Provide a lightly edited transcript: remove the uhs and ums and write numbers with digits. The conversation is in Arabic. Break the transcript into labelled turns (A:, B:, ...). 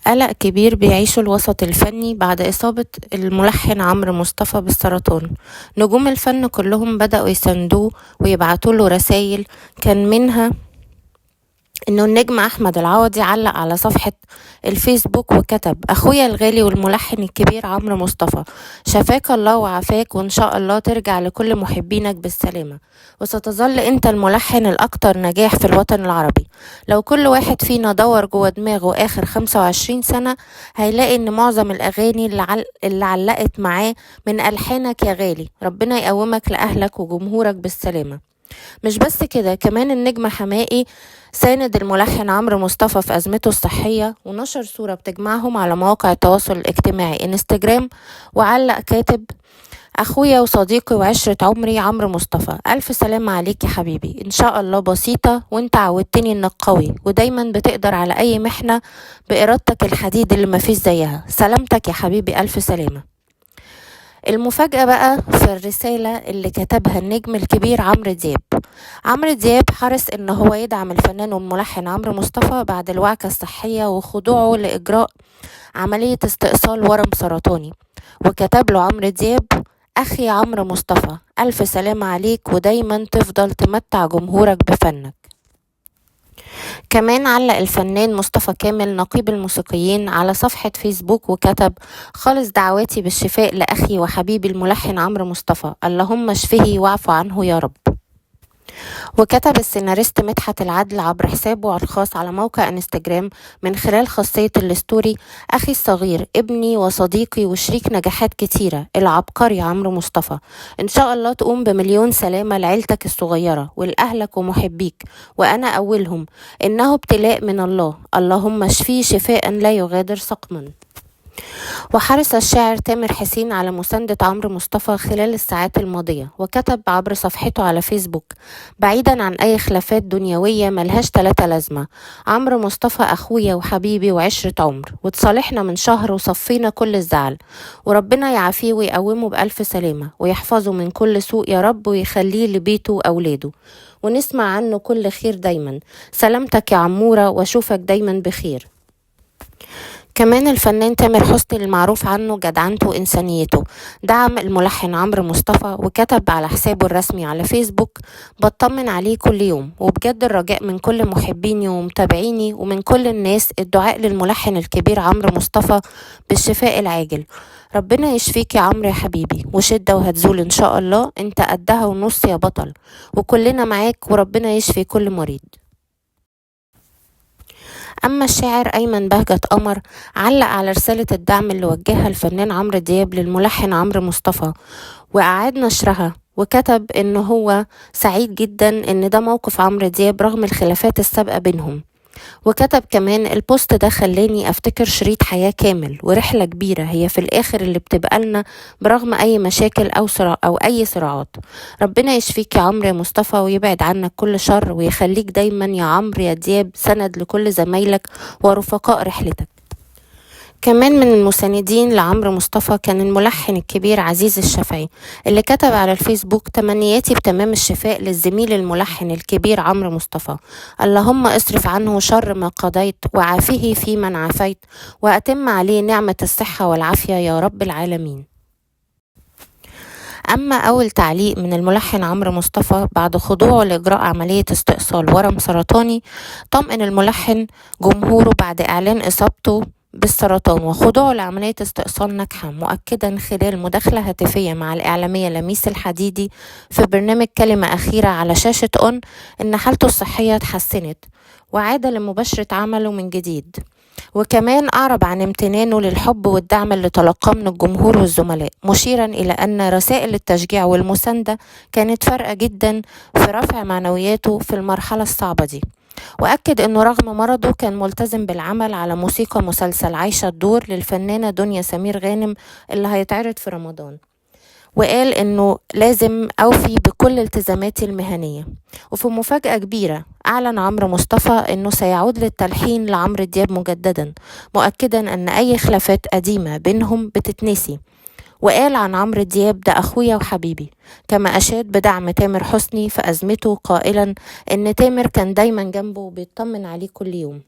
A: قلق كبير بيعيشه الوسط الفني بعد إصابة الملحن عمرو مصطفى بالسرطان. نجوم الفن كلهم بدأوا يساندوه ويبعتوا له رسائل، كان منها انه النجم احمد العوضي علق على صفحة الفيسبوك وكتب: اخويا الغالي والملحن الكبير عمرو مصطفى، شفاك الله وعافاك، وان شاء الله ترجع لكل محبينك بالسلامة، وستظل انت الملحن الاكثر نجاح في الوطن العربي. لو كل واحد فينا دور جوه دماغه اخر 25 سنة هيلاقي ان معظم الاغاني اللي علقت معاه من الحانك يا غالي. ربنا يقومك لاهلك وجمهورك بالسلامة. مش بس كده، كمان النجم حماقي ساند الملحن عمرو مصطفى في أزمته الصحية، ونشر صورة بتجمعهم على مواقع التواصل الاجتماعي انستجرام، وعلق كاتب: أخويا وصديقي وعشرة عمري عمرو مصطفى، ألف سلامة عليك يا حبيبي، إن شاء الله بسيطة، وانت عودتني إنك قوي ودايما بتقدر على أي محنة بإرادتك الحديد اللي مفيش زيها. سلامتك يا حبيبي، ألف سلامة. المفاجأة بقى في الرسالة اللي كتبها النجم الكبير عمرو دياب. عمرو دياب حرص ان هو يدعم الفنان والملحن عمرو مصطفى بعد الوعكة الصحية وخضوعه لإجراء عملية استئصال ورم سرطاني، وكتب له عمرو دياب: أخي عمرو مصطفى، ألف سلامة عليك، ودايما تفضل تمتع جمهورك بفنك. كمان علق الفنان مصطفى كامل نقيب الموسيقيين على صفحة فيسبوك وكتب: خالص دعواتي بالشفاء لأخي وحبيبي الملحن عمرو مصطفى، اللهم اشفه واعف عنه يا رب. وكتب السيناريست مدحت العدل عبر حسابه الخاص على موقع انستجرام من خلال خاصية الستوري: أخي الصغير، ابني وصديقي وشريك نجاحات كتيرة، العبقري عمرو مصطفى، إن شاء الله تقوم بمليون سلامة لعيلتك الصغيرة ولأهلك ومحبيك، وأنا أولهم، إنه ابتلاء من الله، اللهم اشفيه شفاء لا يغادر سقما. وحرص الشاعر تامر حسين على مساندة عمرو مصطفى خلال الساعات الماضية، وكتب عبر صفحته على فيسبوك: بعيدا عن أي خلافات دنيوية ملهاش 3 لازمة، عمرو مصطفى أخويا وحبيبي وعشرة عمر، وتصالحنا من شهر وصفينا كل الزعل، وربنا يعافيه ويقومه بألف سلامة ويحفظه من كل سوء يا رب، ويخليه لبيته وأولاده، ونسمع عنه كل خير دايما. سلامتك يا عمورة، واشوفك دايما بخير. كمان الفنان تامر حسني المعروف عنه جدعنته وإنسانيته دعم الملحن عمرو مصطفى، وكتب على حسابه الرسمي على فيسبوك: بطمن عليه كل يوم، وبجد الرجاء من كل محبيني ومتابعيني ومن كل الناس الدعاء للملحن الكبير عمرو مصطفى بالشفاء العاجل. ربنا يشفيك يا عمرو يا حبيبي، وشدة وهتزول إن شاء الله، انت قدها ونص يا بطل، وكلنا معاك، وربنا يشفي كل مريض. أما الشاعر أيمن بهجت قمر علق على رسالة الدعم اللي وجهها الفنان عمرو دياب للملحن عمرو مصطفى وأعاد نشرها، وكتب إنه هو سعيد جدا إن ده موقف عمرو دياب رغم الخلافات السابقة بينهم. وكتب كمان: البوست ده خلاني افتكر شريط حياة كامل ورحلة كبيرة هي في الاخر اللي بتبقى لنا برغم اي مشاكل او صراع او اي صراعات. ربنا يشفيك يا عمرو يا مصطفى، ويبعد عنك كل شر، ويخليك دايما يا عمرو يا دياب سند لكل زمايلك ورفقاء رحلتك. كمان من المساندين لعمرو مصطفى كان الملحن الكبير عزيز الشافعي، اللي كتب على الفيسبوك: تمنياتي بتمام الشفاء للزميل الملحن الكبير عمرو مصطفى، اللهم اصرف عنه شر ما قضيت، وعافيه في من عافيت، وأتم عليه نعمة الصحة والعافية يا رب العالمين. أما أول تعليق من الملحن عمرو مصطفى بعد خضوعه لإجراء عملية استئصال ورم سرطاني، طمئن الملحن جمهوره بعد إعلان إصابته بالسرطان وخضوعه لعملية استئصال ناجحة، مؤكدا خلال مداخلة هاتفية مع الإعلامية لميس الحديدي في برنامج كلمة أخيرة على شاشة أون إن حالته الصحية اتحسنت وعاد لمباشرة عمله من جديد. وكمان أعرب عن امتنانه للحب والدعم اللي تلقاه من الجمهور والزملاء، مشيرا إلى أن رسائل التشجيع والمساندة كانت فارقة جدا في رفع معنوياته في المرحلة الصعبة دي. وأكد أنه رغم مرضه كان ملتزم بالعمل على موسيقى مسلسل عايشة الدور للفنانة دنيا سمير غانم اللي هيتعرض في رمضان، وقال انه لازم اوفي بكل التزاماتي المهنية. وفي مفاجأة كبيرة اعلن عمرو مصطفى انه سيعود للتلحين لعمرو دياب مجددا، مؤكدا ان اي خلافات قديمة بينهم بتتنسي، وقال عن عمرو دياب: ده اخويا وحبيبي. كما اشاد بدعم تامر حسني في ازمته قائلا ان تامر كان دايما جنبه وبيطمن عليه كل يوم.